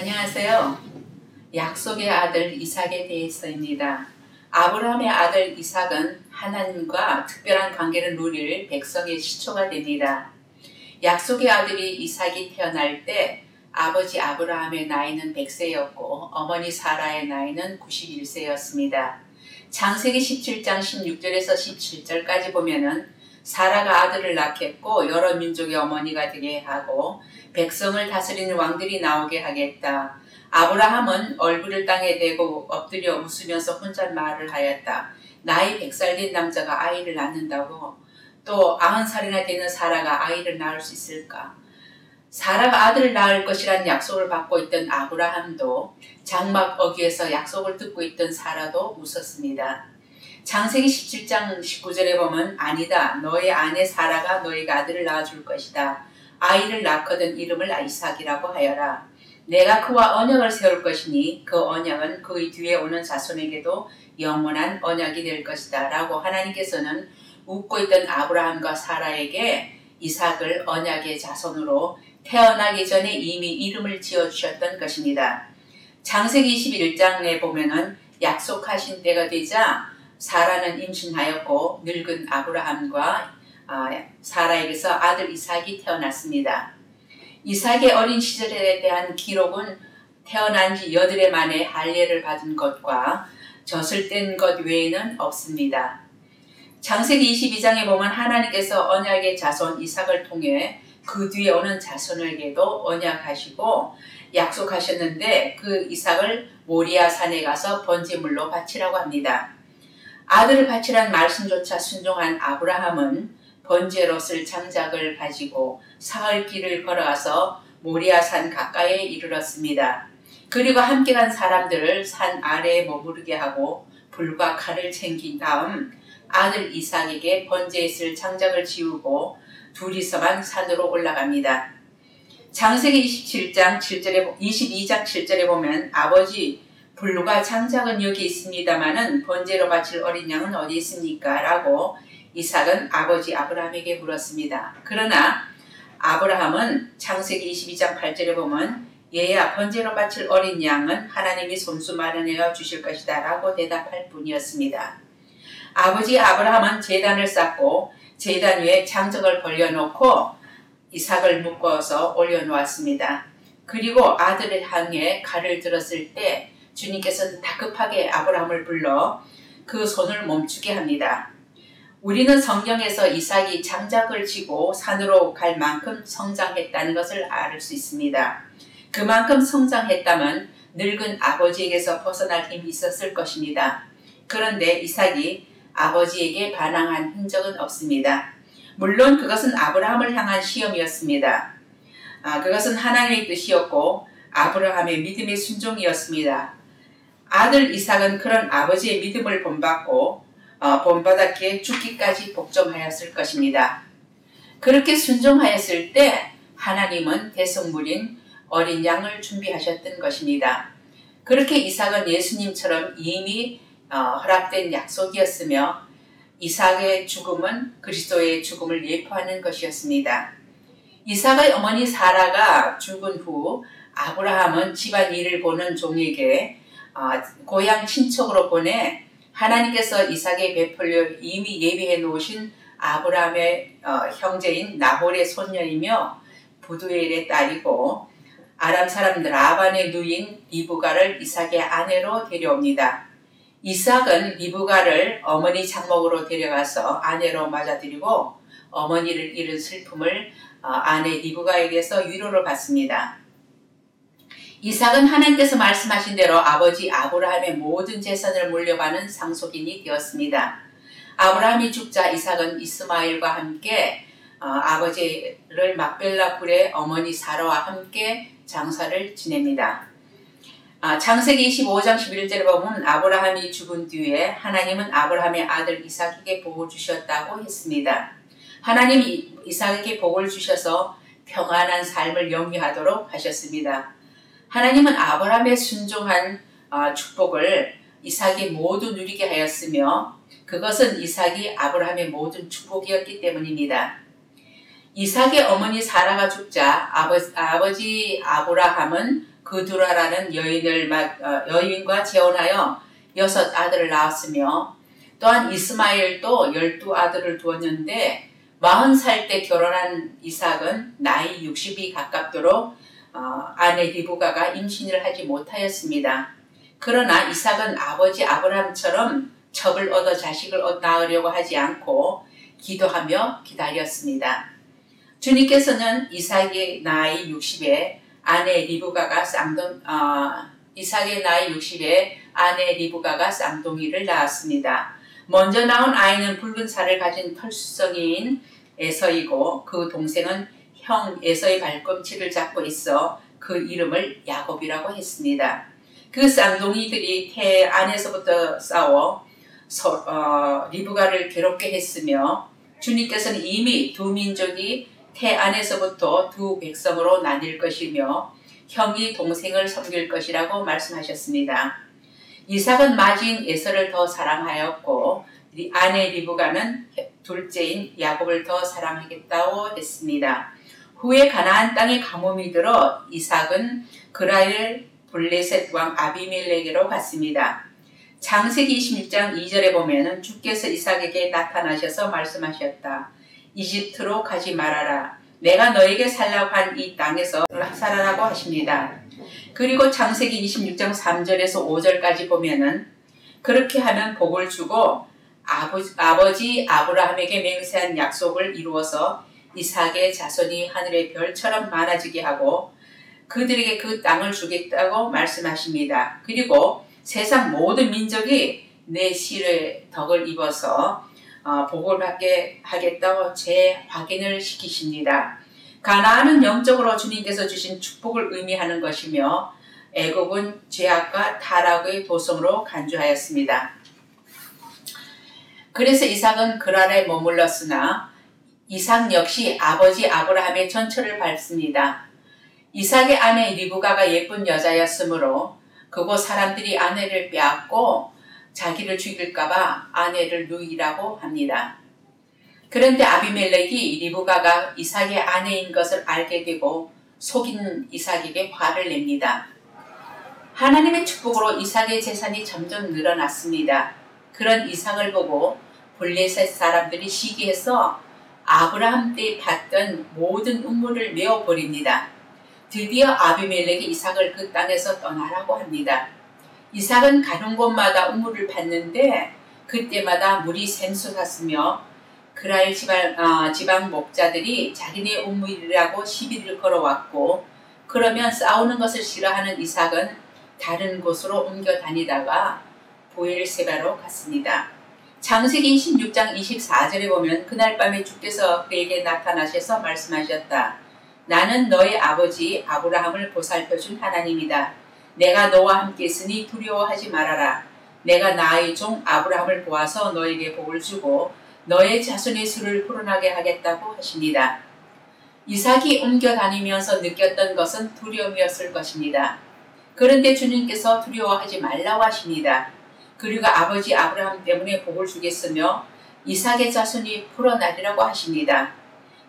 안녕하세요. 약속의 아들 이삭에 대해서입니다. 아브라함의 아들 이삭은 하나님과 특별한 관계를 누릴 백성의 시초가 됩니다. 약속의 아들이 이삭이 태어날 때 아버지 아브라함의 나이는 100세였고 어머니 사라의 나이는 91세였습니다. 창세기 17장 16절에서 17절까지 보면은 사라가 아들을 낳겠고 여러 민족의 어머니가 되게 하고 백성을 다스리는 왕들이 나오게 하겠다. 아브라함은 얼굴을 땅에 대고 엎드려 웃으면서 혼잣말을 하였다. 나이 100살 된 남자가 아이를 낳는다고? 또 90살이나 되는 사라가 아이를 낳을 수 있을까? 사라가 아들을 낳을 것이라는 약속을 받고 있던 아브라함도 장막 어귀에서 약속을 듣고 있던 사라도 웃었습니다. 창세기 17장 19절에 보면 아니다. 너의 아내 사라가 너에게 아들을 낳아줄 것이다. 아이를 낳거든 이름을 이삭이라고 하여라. 내가 그와 언약을 세울 것이니 그 언약은 그의 뒤에 오는 자손에게도 영원한 언약이 될 것이다. 라고 하나님께서는 웃고 있던 아브라함과 사라에게 이삭을 언약의 자손으로 태어나기 전에 이미 이름을 지어주셨던 것입니다. 창세기 21장에 보면은 약속하신 때가 되자 사라는 임신하였고 늙은 아브라함과 사라에게서 아들 이삭이 태어났습니다. 이삭의 어린 시절에 대한 기록은 태어난 지 8해 만에 할례를 받은 것과 젖을 뗀 것 외에는 없습니다. 창세기 22장에 보면 하나님께서 언약의 자손 이삭을 통해 그 뒤에 오는 자손에게도 언약하시고 약속하셨는데 그 이삭을 모리아 산에 가서 번제물로 바치라고 합니다. 아들을 바치라는 말씀조차 순종한 아브라함은 번제로 쓸 장작을 가지고 사흘 길을 걸어가서 모리아산 가까이에 이르렀습니다. 그리고 함께 간 사람들을 산 아래에 머무르게 하고 불과 칼을 챙긴 다음 아들 이삭에게 번제에 쓸 장작을 지우고 둘이서만 산으로 올라갑니다. 창세기 22장 7절에 보면 아버지 불과 장작은 여기 있습니다마는 번제로 바칠 어린 양은 어디 있습니까? 라고 이삭은 아버지 아브라함에게 물었습니다. 그러나 아브라함은 창세기 22장 8절에 보면 얘야 번제로 바칠 어린 양은 하나님이 손수 마련하여 주실 것이다 라고 대답할 뿐이었습니다. 아버지 아브라함은 제단을 쌓고 제단 위에 장작을 벌려놓고 이삭을 묶어서 올려놓았습니다. 그리고 아들을 향해 칼을 들었을 때 주님께서는 다급하게 아브라함을 불러 그 손을 멈추게 합니다. 우리는 성경에서 이삭이 장작을 지고 산으로 갈 만큼 성장했다는 것을 알 수 있습니다. 그만큼 성장했다면 늙은 아버지에게서 벗어날 힘이 있었을 것입니다. 그런데 이삭이 아버지에게 반항한 흔적은 없습니다. 물론 그것은 아브라함을 향한 시험이었습니다. 그것은 하나님의 뜻이었고 아브라함의 믿음의 순종이었습니다. 아들 이삭은 그런 아버지의 믿음을 본받았기에 죽기까지 복종하였을 것입니다. 그렇게 순종하였을 때 하나님은 대성물인 어린 양을 준비하셨던 것입니다. 그렇게 이삭은 예수님처럼 이미 허락된 약속이었으며 이삭의 죽음은 그리스도의 죽음을 예표하는 것이었습니다. 이삭의 어머니 사라가 죽은 후 아브라함은 집안 일을 보는 종에게 고향 친척으로 보내 하나님께서 이삭에 베풀려 이미 예비해 놓으신 아브라함의 형제인 나홀의 손녀이며 부두엘의 딸이고 아람 사람 라반의 누인 리브가를 이삭의 아내로 데려옵니다. 이삭은 리브가를 어머니 장목으로 데려가서 아내로 맞아들이고 어머니를 잃은 슬픔을 아내 리브가에게서 위로를 받습니다. 이삭은 하나님께서 말씀하신 대로 아버지 아브라함의 모든 재산을 물려받는 상속인이 되었습니다. 아브라함이 죽자 이삭은 이스마엘과 함께 아버지를 막벨라 굴의 어머니 사라와 함께 장사를 지냅니다. 창세기 25장 11절에 보면 아브라함이 죽은 뒤에 하나님은 아브라함의 아들 이삭에게 복을 주셨다고 했습니다. 하나님이 이삭에게 복을 주셔서 평안한 삶을 영위하도록 하셨습니다. 하나님은 아브라함의 순종한 축복을 이삭이 모두 누리게 하였으며 그것은 이삭이 아브라함의 모든 축복이었기 때문입니다. 이삭의 어머니 사라가 죽자 아버지 아브라함은 그두라라는 여인과 재혼하여 6 아들을 낳았으며 또한 이스마엘도 12아들을 두었는데 40살 때 결혼한 이삭은 나이 60이 가깝도록 아내 리브가가 임신을 하지 못하였습니다. 그러나 이삭은 아버지 아브라함처럼 첩을 얻어 자식을 낳으려고 하지 않고 기도하며 기다렸습니다. 주님께서는 이삭의 나이 60에 아내 리브가가 쌍둥이를 낳았습니다. 먼저 낳은 아이는 붉은 살을 가진 털수성이인 에서이고 그 동생은 형 에서의 발꿈치를 잡고 있어 그 이름을 야곱이라고 했습니다. 그 쌍둥이들이 태 안에서부터 싸워 리브가를 괴롭게 했으며 주님께서는 이미 두 민족이 태 안에서부터 두 백성으로 나뉠 것이며 형이 동생을 섬길 것이라고 말씀하셨습니다. 이삭은 맏인 에서를 더 사랑하였고 아내 리브가는 둘째인 야곱을 더 사랑하겠다고 했습니다. 후에 가나안 땅에 가뭄이 들어 이삭은 그라엘 블레셋 왕 아비멜렉에게로 갔습니다. 창세기 26장 2절에 보면은 주께서 이삭에게 나타나셔서 말씀하셨다. 이집트로 가지 말아라. 내가 너에게 살라고 한 이 땅에서 살아라고 하십니다. 그리고 창세기 26장 3절에서 5절까지 보면은 그렇게 하면 복을 주고 아버지 아브라함에게 맹세한 약속을 이루어서 이삭의 자손이 하늘의 별처럼 많아지게 하고 그들에게 그 땅을 주겠다고 말씀하십니다. 그리고 세상 모든 민족이 내 실의 덕을 입어서 복을 받게 하겠다고 재확인을 시키십니다. 가나안은 영적으로 주님께서 주신 축복을 의미하는 것이며 애굽은 죄악과 타락의 도성으로 간주하였습니다. 그래서 이삭은 그랄에 머물렀으나 이삭 역시 아버지 아브라함의 전처를 밟습니다. 이삭의 아내 리브가가 예쁜 여자였으므로 그곳 사람들이 아내를 빼앗고 자기를 죽일까봐 아내를 누이라고 합니다. 그런데 아비멜렉이 리브가가 이삭의 아내인 것을 알게 되고 속인 이삭에게 화를 냅니다. 하나님의 축복으로 이삭의 재산이 점점 늘어났습니다. 그런 이삭을 보고 블레셋 사람들이 시기해서 아브라함 때 받던 모든 우물을 메어버립니다. 드디어 아비멜렉이 이삭을 그 땅에서 떠나라고 합니다. 이삭은 가는 곳마다 우물을 팠는데 그때마다 물이 샘솟았으며 그랄 지방 목자들이 자기네 우물이라고 시비를 걸어왔고 그러면 싸우는 것을 싫어하는 이삭은 다른 곳으로 옮겨 다니다가 보엘세바로 갔습니다. 창세기 26장 24절에 보면 그날 밤에 주께서 그에게 나타나셔서 말씀하셨다. 나는 너의 아버지 아브라함을 보살펴준 하나님이다. 내가 너와 함께 있으니 두려워하지 말아라. 내가 나의 종 아브라함을 보아서 너에게 복을 주고 너의 자손의 수를 불어나게 하겠다고 하십니다. 이삭이 옮겨 다니면서 느꼈던 것은 두려움이었을 것입니다. 그런데 주님께서 두려워하지 말라고 하십니다. 그리고 아버지 아브라함 때문에 복을 주겠으며 이삭의 자손이 불어나리라고 하십니다.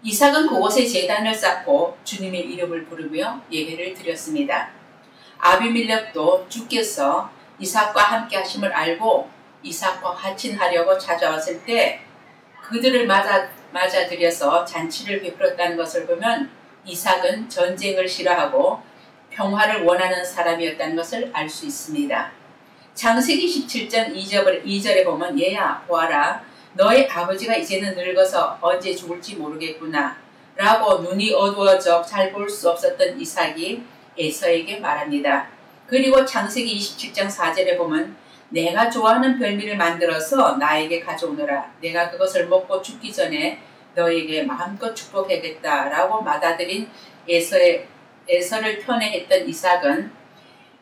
이삭은 그곳에 제단을 쌓고 주님의 이름을 부르며 예배를 드렸습니다. 아비멜렉도 주께서 이삭과 함께 하심을 알고 이삭과 화친하려고 찾아왔을 때 그들을 맞아들여서 잔치를 베풀었다는 것을 보면 이삭은 전쟁을 싫어하고 평화를 원하는 사람이었다는 것을 알 수 있습니다. 창세기 17장 2절에 보면 얘야 보아라 너의 아버지가 이제는 늙어서 언제 죽을지 모르겠구나 라고 눈이 어두워져 잘 볼 수 없었던 이삭이 에서에게 말합니다. 그리고 창세기 27장 4절에 보면 내가 좋아하는 별미를 만들어서 나에게 가져오너라. 내가 그것을 먹고 죽기 전에 너에게 마음껏 축복하겠다 라고 맏아들인 에서를 편애했던 이삭은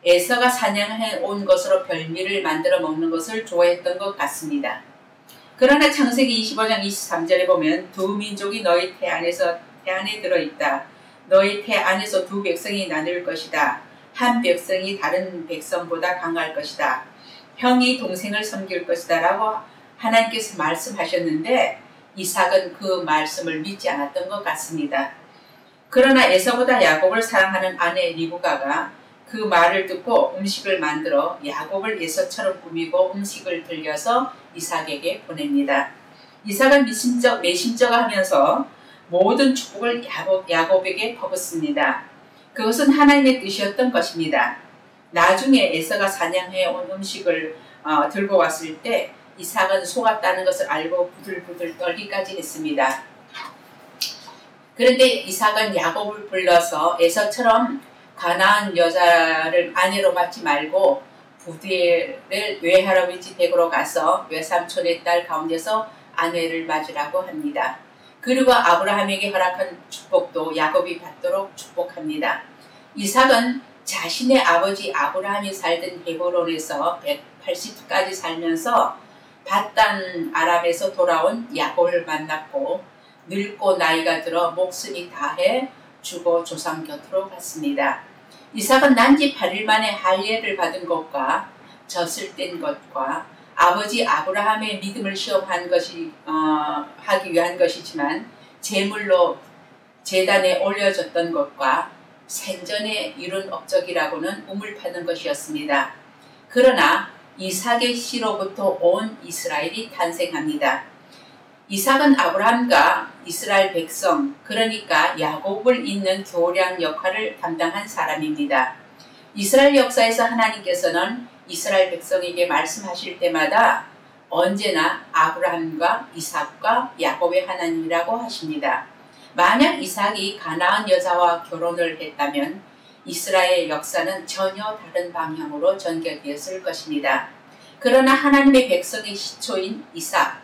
에서가 사냥해 온 것으로 별미를 만들어 먹는 것을 좋아했던 것 같습니다. 그러나 창세기 25장 23절에 보면 두 민족이 너희 태 안에 들어있다. 너희 태 안에서 두 백성이 나눌 것이다. 한 백성이 다른 백성보다 강할 것이다. 형이 동생을 섬길 것이다 라고 하나님께서 말씀하셨는데 이삭은 그 말씀을 믿지 않았던 것 같습니다. 그러나 에서보다 야곱을 사랑하는 아내 리브가가 그 말을 듣고 음식을 만들어 야곱을 에서처럼 꾸미고 음식을 들려서 이삭에게 보냅니다. 이삭은 매심적하면서 모든 축복을 야곱에게 퍼붓습니다. 그것은 하나님의 뜻이었던 것입니다. 나중에 에서가 사냥해온 음식을 들고 왔을 때 이삭은 속았다는 것을 알고 부들부들 떨기까지 했습니다. 그런데 이삭은 야곱을 불러서 에서처럼 가나안 여자를 아내로 받지 말고 부디엘의 외할아버지 댁으로 가서 외삼촌의 딸 가운데서 아내를 맞으라고 합니다. 그리고 아브라함에게 허락한 축복도 야곱이 받도록 축복합니다. 이삭은 자신의 아버지 아브라함이 살던 헤브론에서 180까지 살면서 밧단 아람에서 돌아온 야곱을 만났고 늙고 나이가 들어 목숨이 다해 죽어 조상 곁으로 갔습니다. 이삭은 난지 8일 만에 할례를 받은 것과 젖을 뗀 것과 아버지 아브라함의 믿음을 시험한 하기 위한 것이지만 제물로 제단에 올려졌던 것과 생전에 이룬 업적이라고는 우물 파는 것이었습니다. 그러나 이삭의 씨로부터 온 이스라엘이 탄생합니다. 이삭은 아브라함과 이스라엘 백성, 그러니까 야곱을 잇는 교량 역할을 담당한 사람입니다. 이스라엘 역사에서 하나님께서는 이스라엘 백성에게 말씀하실 때마다 언제나 아브라함과 이삭과 야곱의 하나님이라고 하십니다. 만약 이삭이 가나안 여자와 결혼을 했다면 이스라엘 역사는 전혀 다른 방향으로 전개되었을 것입니다. 그러나 하나님의 백성의 시초인 이삭,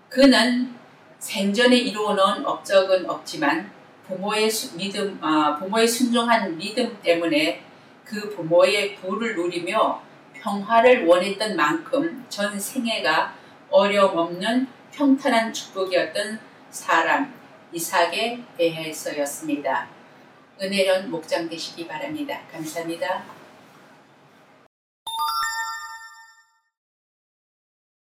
그는 생전에 이루어놓은 업적은 없지만 부모의 순종한 믿음 때문에 그 부모의 부를 누리며 평화를 원했던 만큼 전 생애가 어려움 없는 평탄한 축복이었던 사람 이삭에 대해서였습니다. 은혜로운 목장 되시기 바랍니다. 감사합니다.